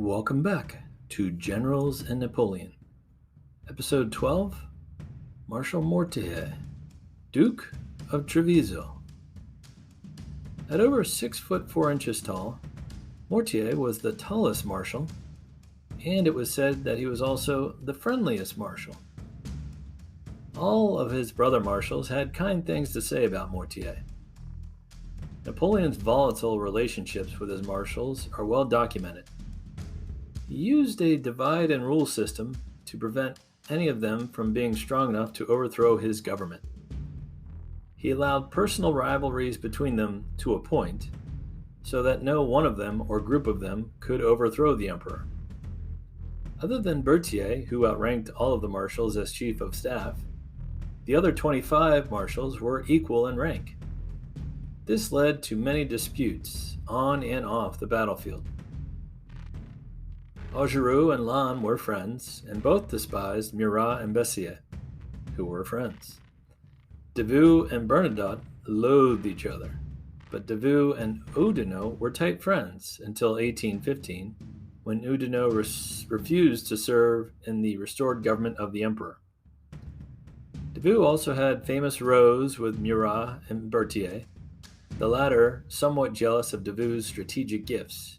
Welcome back to Generals and Napoleon. Episode 12 Marshal Mortier, Duke of Treviso. At over 6 foot 4 inches tall, Mortier was the tallest marshal, and it was said that he was also the friendliest marshal. All of his brother marshals had kind things to say about Mortier. Napoleon's volatile relationships with his marshals are well documented. He used a divide and rule system to prevent any of them from being strong enough to overthrow his government. He allowed personal rivalries between them to a point, so that no one of them or group of them could overthrow the emperor. Other than Berthier, who outranked all of the marshals as chief of staff, the other 25 marshals were equal in rank. This led to many disputes on and off the battlefield. Augereau and Lannes were friends, and both despised Murat and Bessières, who were friends. Davout and Bernadotte loathed each other, but Davout and Oudinot were tight friends until 1815, when Oudinot refused to serve in the restored government of the emperor. Davout also had famous rows with Murat and Berthier, the latter somewhat jealous of Davout's strategic gifts.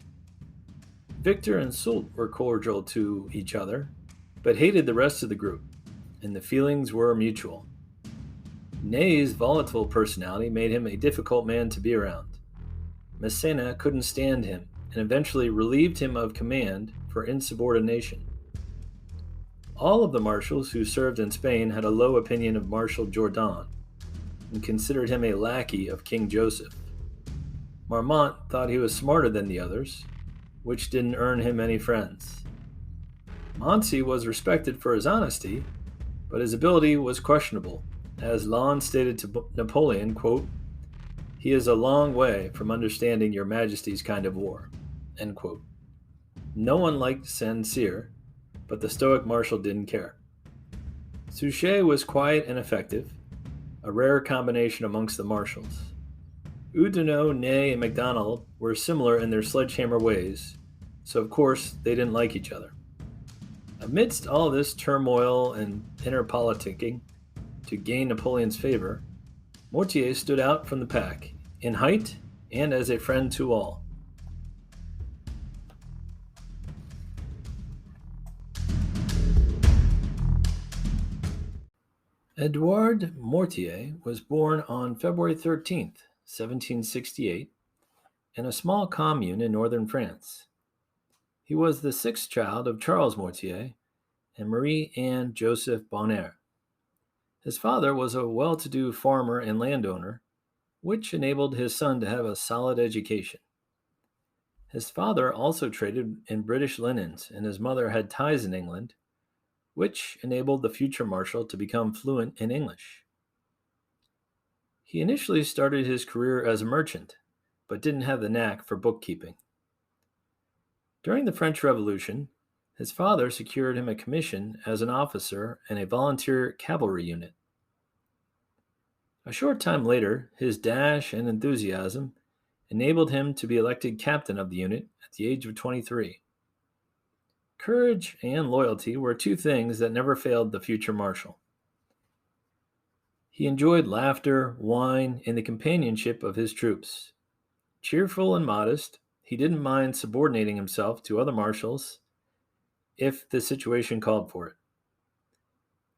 Victor and Soult were cordial to each other, but hated the rest of the group, and the feelings were mutual. Ney's volatile personality made him a difficult man to be around. Massena couldn't stand him, and eventually relieved him of command for insubordination. All of the marshals who served in Spain had a low opinion of Marshal Jourdan, and considered him a lackey of King Joseph. Marmont thought he was smarter than the others, which didn't earn him any friends. Moncey was respected for his honesty, but his ability was questionable, as Lannes stated to Napoleon, quote, "He is a long way from understanding your Majesty's kind of war," end quote. No one liked Saint-Cyr, but the stoic marshal didn't care. Suchet was quiet and effective, a rare combination amongst the marshals. Oudinot, Ney, and MacDonald were similar in their sledgehammer ways, so of course they didn't like each other. Amidst all this turmoil and inner politicking to gain Napoleon's favor, Mortier stood out from the pack, in height and as a friend to all. Édouard Mortier was born on February 13th, 1768, in a small commune in northern France. He was the sixth child of Charles Mortier and Marie-Anne Joseph Bonheur. His father was a well-to-do farmer and landowner, which enabled his son to have a solid education. His father also traded in British linens, and his mother had ties in England, which enabled the future marshal to become fluent in English. He initially started his career as a merchant, but didn't have the knack for bookkeeping. During the French Revolution, his father secured him a commission as an officer in a volunteer cavalry unit. A short time later, his dash and enthusiasm enabled him to be elected captain of the unit at the age of 23. Courage and loyalty were two things that never failed the future marshal. He enjoyed laughter, wine, and the companionship of his troops. Cheerful and modest, he didn't mind subordinating himself to other marshals if the situation called for it.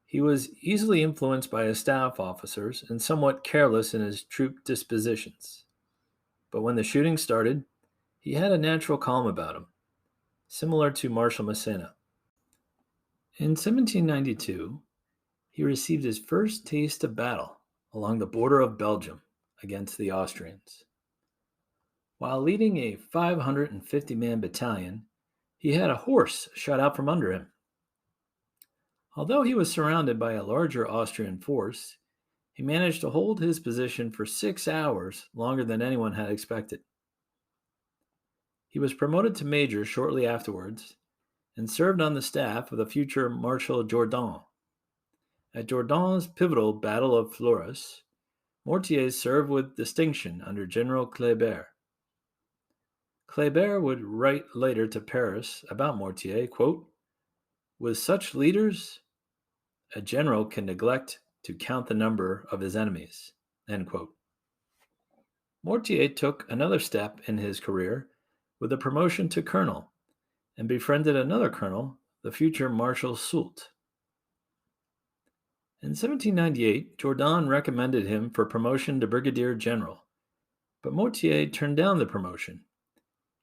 He was easily influenced by his staff officers and somewhat careless in his troop dispositions. But when the shooting started, he had a natural calm about him, similar to Marshal Massena. In 1792, he received his first taste of battle along the border of Belgium against the Austrians. While leading a 550-man battalion, he had a horse shot out from under him. Although he was surrounded by a larger Austrian force, he managed to hold his position for 6 hours, longer than anyone had expected. He was promoted to major shortly afterwards and served on the staff of the future Marshal Jourdan. At Jourdan's pivotal Battle of Fleurus, Mortier served with distinction under General Kléber. Kléber would write later to Paris about Mortier, quote, "With such leaders, a general can neglect to count the number of his enemies." End quote. Mortier took another step in his career with a promotion to colonel and befriended another colonel, the future Marshal Soult. In 1798, Jourdan recommended him for promotion to brigadier general, but Mortier turned down the promotion.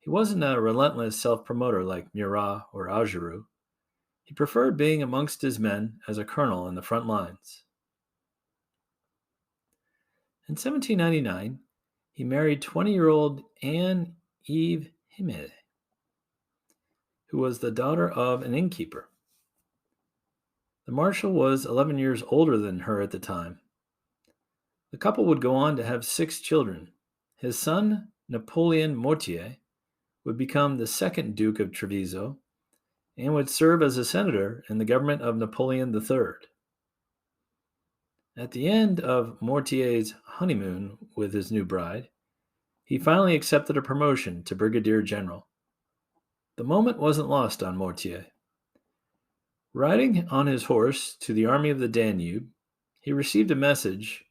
He wasn't a relentless self-promoter like Murat or Augereau. He preferred being amongst his men as a colonel in the front lines. In 1799, he married 20-year-old Anne-Eve Himmel, who was the daughter of an innkeeper. The Marshal was 11 years older than her at the time. The couple would go on to have 6 children. His son, Napoleon Mortier, would become the second Duke of Treviso and would serve as a senator in the government of Napoleon III. At the end of Mortier's honeymoon with his new bride, he finally accepted a promotion to brigadier general. The moment wasn't lost on Mortier. Riding on his horse to the army of the Danube, he received a message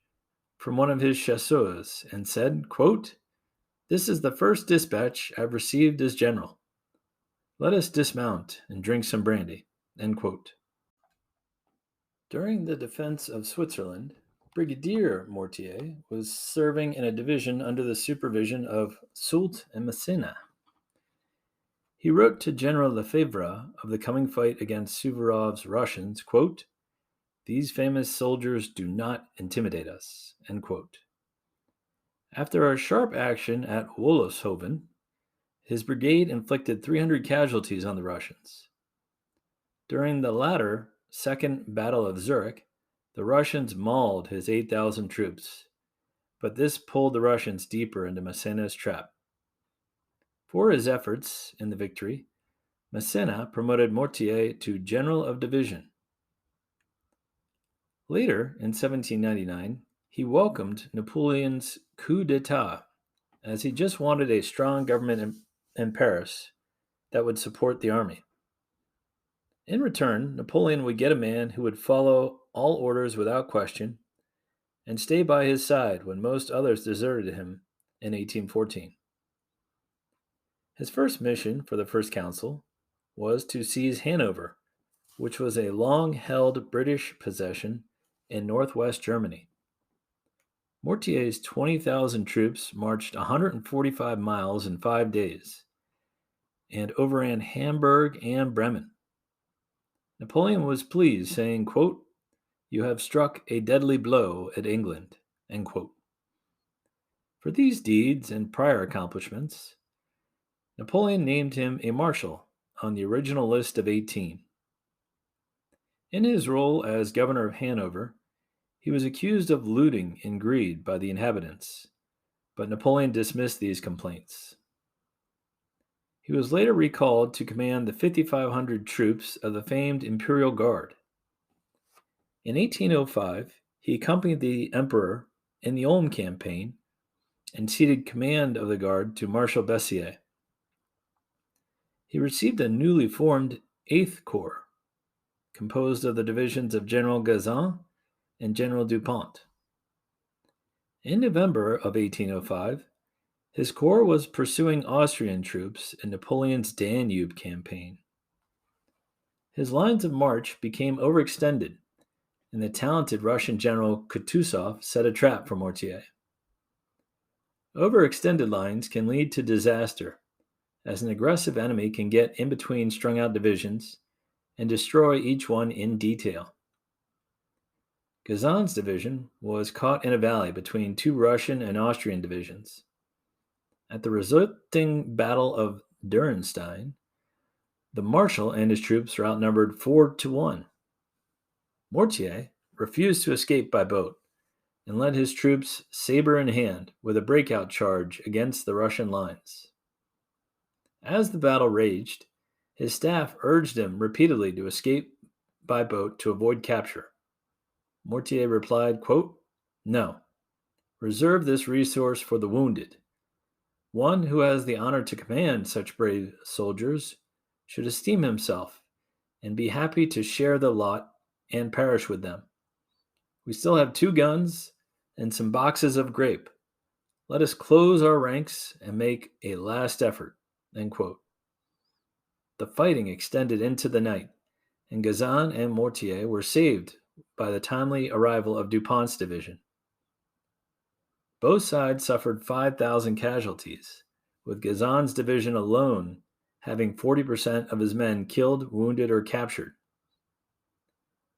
from one of his chasseurs and said, quote, "This is the first dispatch I've received as general. Let us dismount and drink some brandy." End quote. During the defense of Switzerland, Brigadier Mortier was serving in a division under the supervision of Soult and Massena. He wrote to General Lefebvre of the coming fight against Suvorov's Russians, quote, "These famous soldiers do not intimidate us." End quote. After a sharp action at Woloshoven, his brigade inflicted 300 casualties on the Russians. During the latter Second Battle of Zurich, the Russians mauled his 8,000 troops, but this pulled the Russians deeper into Massena's trap. For his efforts in the victory, Massena promoted Mortier to General of Division. Later, in 1799, he welcomed Napoleon's coup d'etat, as he just wanted a strong government in Paris that would support the army. In return, Napoleon would get a man who would follow all orders without question and stay by his side when most others deserted him in 1814. His first mission for the First Council was to seize Hanover, which was a long-held British possession in northwest Germany. Mortier's 20,000 troops marched 145 miles in 5 days and overran Hamburg and Bremen. Napoleon was pleased, saying, quote, "You have struck a deadly blow at England." End quote. For these deeds and prior accomplishments, Napoleon named him a Marshal on the original list of 18. In his role as governor of Hanover, he was accused of looting and greed by the inhabitants, but Napoleon dismissed these complaints. He was later recalled to command the 5,500 troops of the famed Imperial Guard. In 1805, he accompanied the emperor in the Ulm campaign and ceded command of the Guard to Marshal Bessier. He received a newly formed 8th Corps, composed of the divisions of General Gazan and General Dupont. In November of 1805, his corps was pursuing Austrian troops in Napoleon's Danube campaign. His lines of march became overextended, and the talented Russian general Kutuzov set a trap for Mortier. Overextended lines can lead to disaster, as an aggressive enemy can get in between strung-out divisions and destroy each one in detail. Gazan's division was caught in a valley between 2 Russian and Austrian divisions. At the resulting Battle of Dürrenstein, the Marshal and his troops were outnumbered 4-1. Mortier refused to escape by boat and led his troops saber in hand with a breakout charge against the Russian lines. As the battle raged, his staff urged him repeatedly to escape by boat to avoid capture. Mortier replied, quote, "No, reserve this resource for the wounded. One who has the honor to command such brave soldiers should esteem himself and be happy to share the lot and perish with them. We still have 2 guns and some boxes of grape. Let us close our ranks and make a last effort. End quote. The fighting extended into the night, and Gazan and Mortier were saved by the timely arrival of Dupont's division. Both sides suffered 5,000 casualties, with Gazan's division alone having 40% of his men killed, wounded, or captured.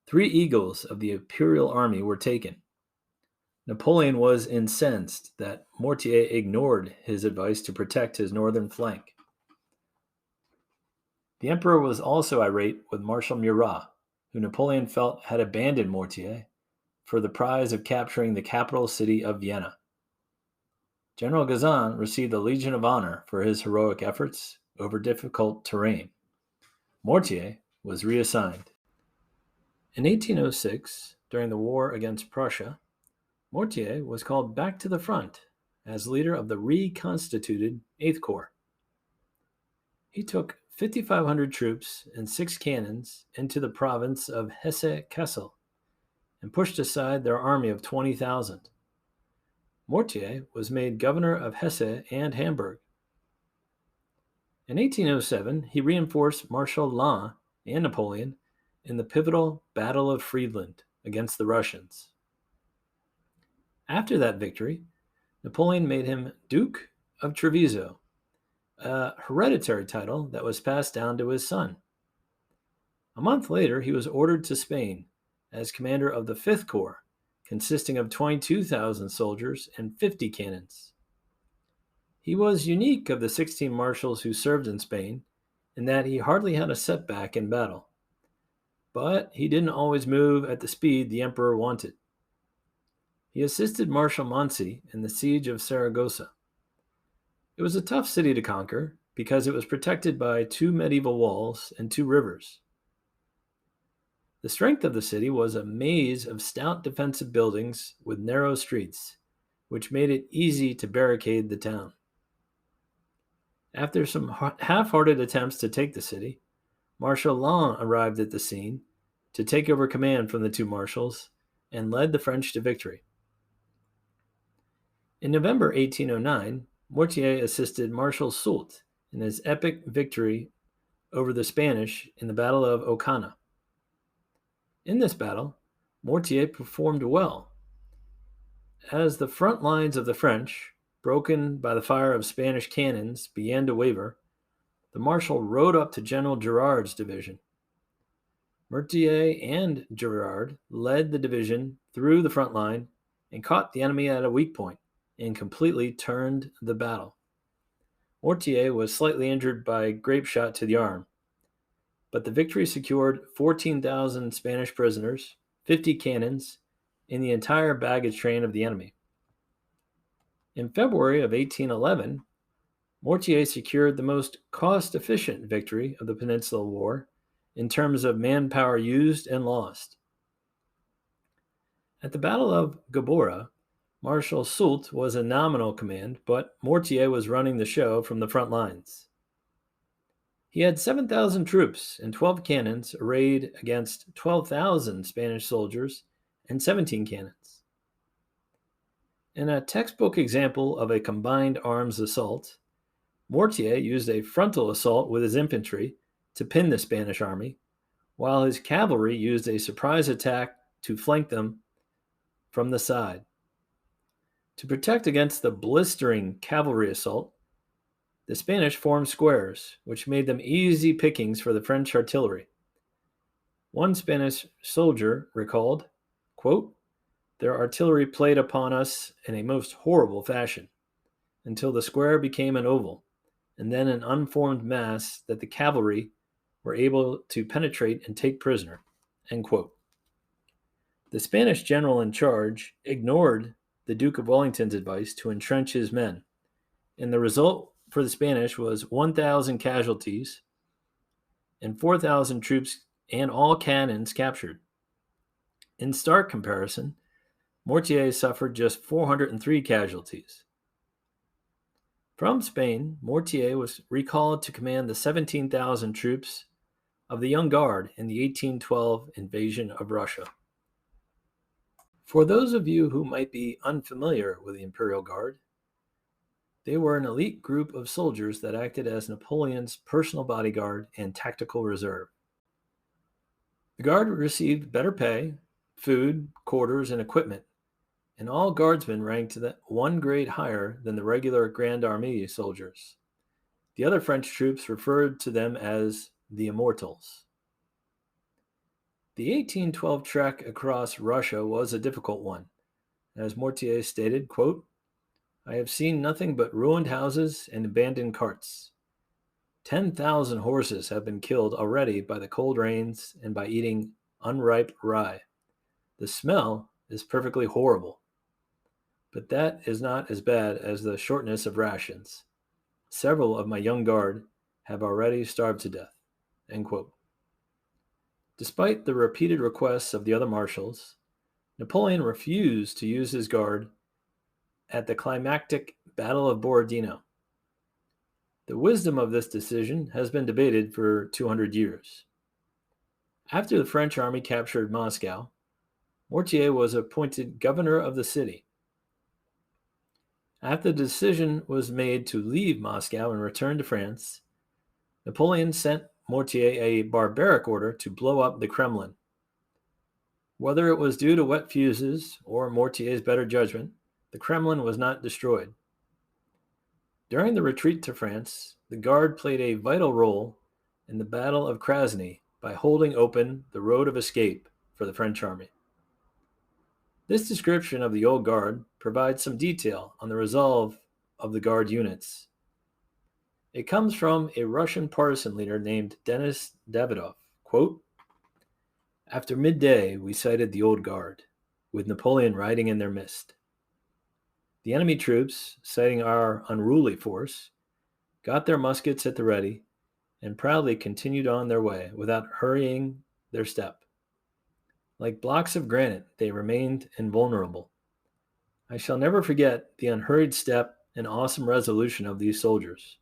3 eagles of the imperial army were taken. Napoleon was incensed that Mortier ignored his advice to protect his northern flank. The emperor was also irate with Marshal Murat, who Napoleon felt had abandoned Mortier for the prize of capturing the capital city of Vienna. General Gazan received the Legion of Honor for his heroic efforts over difficult terrain. Mortier was reassigned. In 1806, during the war against Prussia, Mortier was called back to the front as leader of the reconstituted 8th Corps. He took 5,500 troops and 6 cannons into the province of Hesse-Kassel and pushed aside their army of 20,000. Mortier was made governor of Hesse and Hamburg. In 1807, he reinforced Marshal Lannes and Napoleon in the pivotal Battle of Friedland against the Russians. After that victory, Napoleon made him Duke of Treviso, a hereditary title that was passed down to his son. A month later, he was ordered to Spain as commander of the 5th Corps, consisting of 22,000 soldiers and 50 cannons. He was unique of the 16 marshals who served in Spain in that he hardly had a setback in battle. But he didn't always move at the speed the emperor wanted. He assisted Marshal Montcy in the siege of Saragossa. It was a tough city to conquer because it was protected by 2 medieval walls and 2 rivers. The strength of the city was a maze of stout defensive buildings with narrow streets, which made it easy to barricade the town. After some half-hearted attempts to take the city, Marshal Lannes arrived at the scene to take over command from the 2 marshals and led the French to victory. In November 1809, Mortier assisted Marshal Soult in his epic victory over the Spanish in the Battle of Ocana. In this battle, Mortier performed well. As the front lines of the French, broken by the fire of Spanish cannons, began to waver, the marshal rode up to General Gerard's division. Mortier and Gerard led the division through the front line and caught the enemy at a weak point and completely turned the battle. Mortier was slightly injured by grape shot to the arm, but the victory secured 14,000 Spanish prisoners, 50 cannons, and the entire baggage train of the enemy. In February of 1811, Mortier secured the most cost-efficient victory of the Peninsular War in terms of manpower used and lost. At the Battle of Gabora, Marshal Soult was in nominal command, but Mortier was running the show from the front lines. He had 7,000 troops and 12 cannons arrayed against 12,000 Spanish soldiers and 17 cannons. In a textbook example of a combined arms assault, Mortier used a frontal assault with his infantry to pin the Spanish army, while his cavalry used a surprise attack to flank them from the side. To protect against the blistering cavalry assault, the Spanish formed squares, which made them easy pickings for the French artillery. One Spanish soldier recalled, quote, "Their artillery played upon us in a most horrible fashion, until the square became an oval, and then an unformed mass that the cavalry were able to penetrate and take prisoner." End quote. The Spanish general in charge ignored the Duke of Wellington's advice to entrench his men, and the result for the Spanish was 1,000 casualties and 4,000 troops and all cannons captured. In stark comparison, Mortier suffered just 403 casualties. From Spain, Mortier was recalled to command the 17,000 troops of the Young Guard in the 1812 invasion of Russia. For those of you who might be unfamiliar with the Imperial Guard, they were an elite group of soldiers that acted as Napoleon's personal bodyguard and tactical reserve. The Guard received better pay, food, quarters, and equipment, and all guardsmen ranked one grade higher than the regular Grand Army soldiers. The other French troops referred to them as the Immortals. The 1812 trek across Russia was a difficult one. As Mortier stated, quote, "I have seen nothing but ruined houses and abandoned carts. 10,000 horses have been killed already by the cold rains and by eating unripe rye. The smell is perfectly horrible. But that is not as bad as the shortness of rations. Several of my young guard have already starved to death." End quote. Despite the repeated requests of the other marshals, Napoleon refused to use his guard at the climactic Battle of Borodino. The wisdom of this decision has been debated for 200 years. After the French army captured Moscow, Mortier was appointed governor of the city. After the decision was made to leave Moscow and return to France, Napoleon sent Mortier a barbaric order to blow up the Kremlin. Whether it was due to wet fuses or Mortier's better judgment, the Kremlin was not destroyed. During the retreat to France, the Guard played a vital role in the Battle of Krasny by holding open the road of escape for the French army. This description of the Old Guard provides some detail on the resolve of the Guard units. It comes from a Russian partisan leader named Denis Davidov. Quote, "After midday, we sighted the Old Guard, with Napoleon riding in their midst. The enemy troops, sighting our unruly force, got their muskets at the ready, and proudly continued on their way without hurrying their step. Like blocks of granite, they remained invulnerable. I shall never forget the unhurried step and awesome resolution of these soldiers,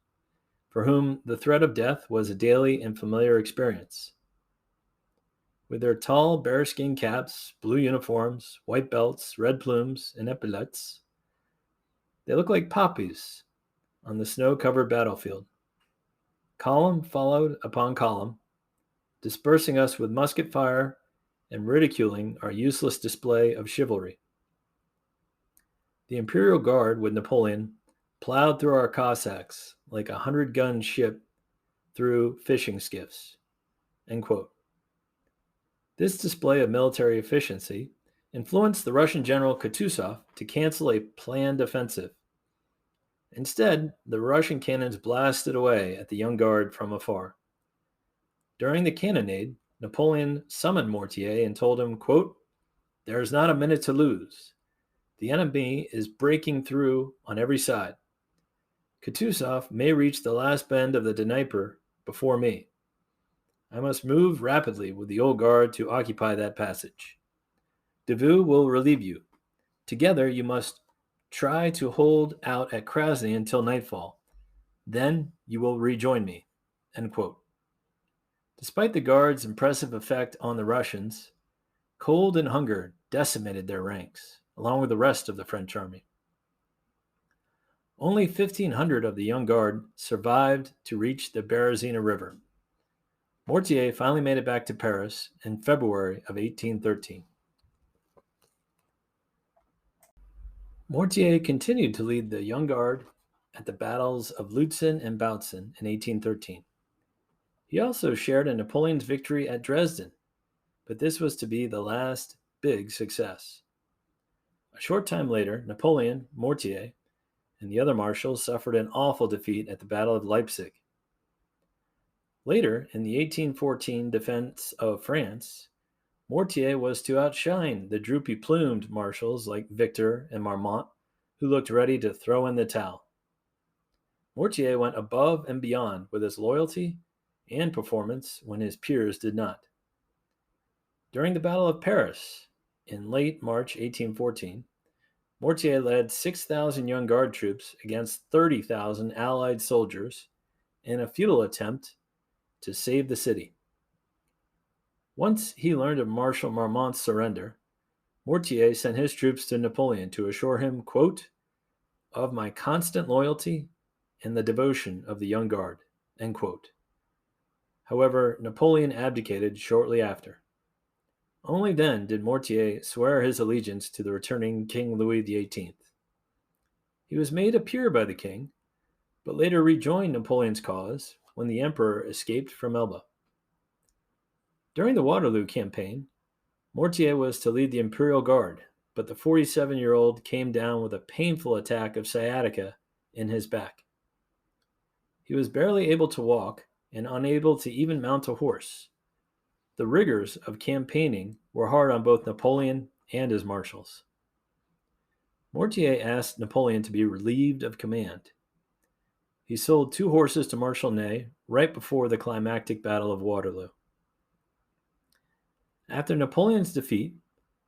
for whom the threat of death was a daily and familiar experience. With their tall bearskin caps, blue uniforms, white belts, red plumes, and epaulettes, they look like poppies on the snow-covered battlefield. Column followed upon column, dispersing us with musket fire and ridiculing our useless display of chivalry. The Imperial Guard with Napoleon plowed through our Cossacks like a 100-gun ship through fishing skiffs." End quote. This display of military efficiency influenced the Russian general Kutuzov to cancel a planned offensive. Instead, the Russian cannons blasted away at the Young Guard from afar. During the cannonade, Napoleon summoned Mortier and told him, quote, "There is not a minute to lose. The enemy is breaking through on every side. Kutuzov may reach the last bend of the Dnieper before me. I must move rapidly with the Old Guard to occupy that passage. Davout will relieve you. Together you must try to hold out at Krasny until nightfall. Then you will rejoin me." End quote. Despite the Guard's impressive effect on the Russians, cold and hunger decimated their ranks, along with the rest of the French army. Only 1,500 of the Young Guard survived to reach the Berezina River. Mortier finally made it back to Paris in February of 1813. Mortier continued to lead the Young Guard at the battles of Lutzen and Bautzen in 1813. He also shared in Napoleon's victory at Dresden, but this was to be the last big success. A short time later, Napoleon, Mortier, and the other marshals suffered an awful defeat at the Battle of Leipzig. Later, in the 1814 defense of France, Mortier was to outshine the droopy-plumed marshals like Victor and Marmont, who looked ready to throw in the towel. Mortier went above and beyond with his loyalty and performance when his peers did not. During the Battle of Paris in late March 1814, Mortier led 6,000 young guard troops against 30,000 Allied soldiers in a futile attempt to save the city. Once he learned of Marshal Marmont's surrender, Mortier sent his troops to Napoleon to assure him, quote, of my constant loyalty and the devotion of the young guard, end quote. However, Napoleon abdicated shortly after. Only then did Mortier swear his allegiance to the returning King Louis XVIII. He was made a peer by the king, but later rejoined Napoleon's cause when the emperor escaped from Elba. During the Waterloo campaign, Mortier was to lead the Imperial Guard, but the 47-year-old came down with a painful attack of sciatica in his back. He was barely able to walk and unable to even mount a horse. The rigors of campaigning were hard on both Napoleon and his marshals. Mortier asked Napoleon to be relieved of command. He sold 2 horses to Marshal Ney right before the climactic Battle of Waterloo. After Napoleon's defeat,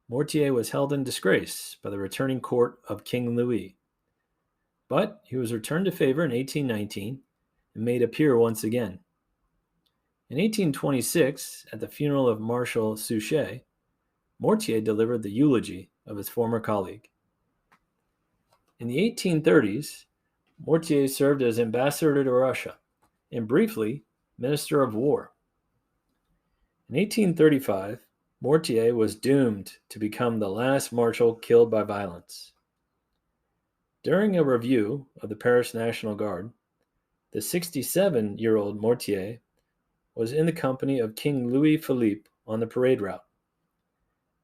Mortier was held in disgrace by the returning court of King Louis. But he was returned to favor in 1819 and made a peer once again. In 1826, at the funeral of Marshal Suchet, Mortier delivered the eulogy of his former colleague. In the 1830s, Mortier served as ambassador to Russia and briefly Minister of War. In 1835, Mortier was doomed to become the last marshal killed by violence. During a review of the Paris National Guard, the 67-year-old Mortier was in the company of King Louis-Philippe on the parade route.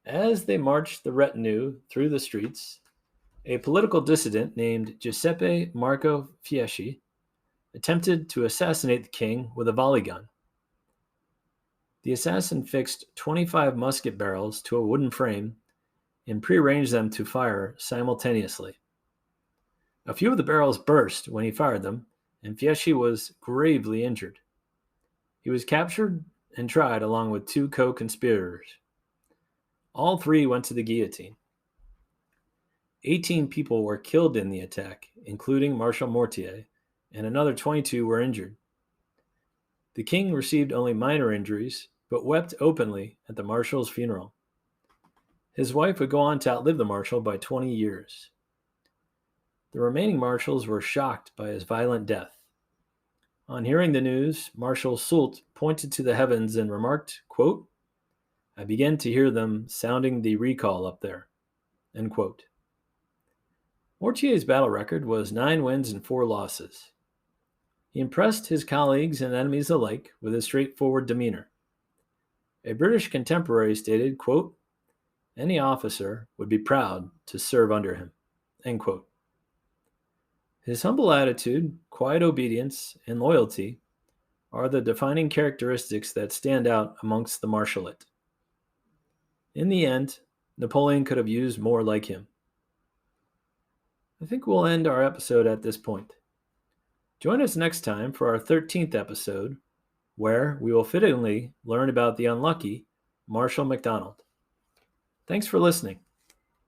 As they marched the retinue through the streets, a political dissident named Giuseppe Marco Fieschi attempted to assassinate the king with a volley gun. The assassin fixed 25 musket barrels to a wooden frame and prearranged them to fire simultaneously. A few of the barrels burst when he fired them, and Fieschi was gravely injured. He was captured and tried along with 2 co-conspirators. All 3 went to the guillotine. 18 people were killed in the attack, including Marshal Mortier, and another 22 were injured. The king received only minor injuries, but wept openly at the marshal's funeral. His wife would go on to outlive the marshal by 20 years. The remaining marshals were shocked by his violent death. On hearing the news, Marshal Soult pointed to the heavens and remarked, quote, I began to hear them sounding the recall up there, end quote. Mortier's battle record was 9 wins and 4 losses. He impressed his colleagues and enemies alike with his straightforward demeanor. A British contemporary stated, quote, any officer would be proud to serve under him, end quote. His humble attitude, quiet obedience, and loyalty are the defining characteristics that stand out amongst the marshalate. In the end, Napoleon could have used more like him. I think we'll end our episode at this point. Join us next time for our 13th episode, where we will fittingly learn about the unlucky Marshal MacDonald. Thanks for listening.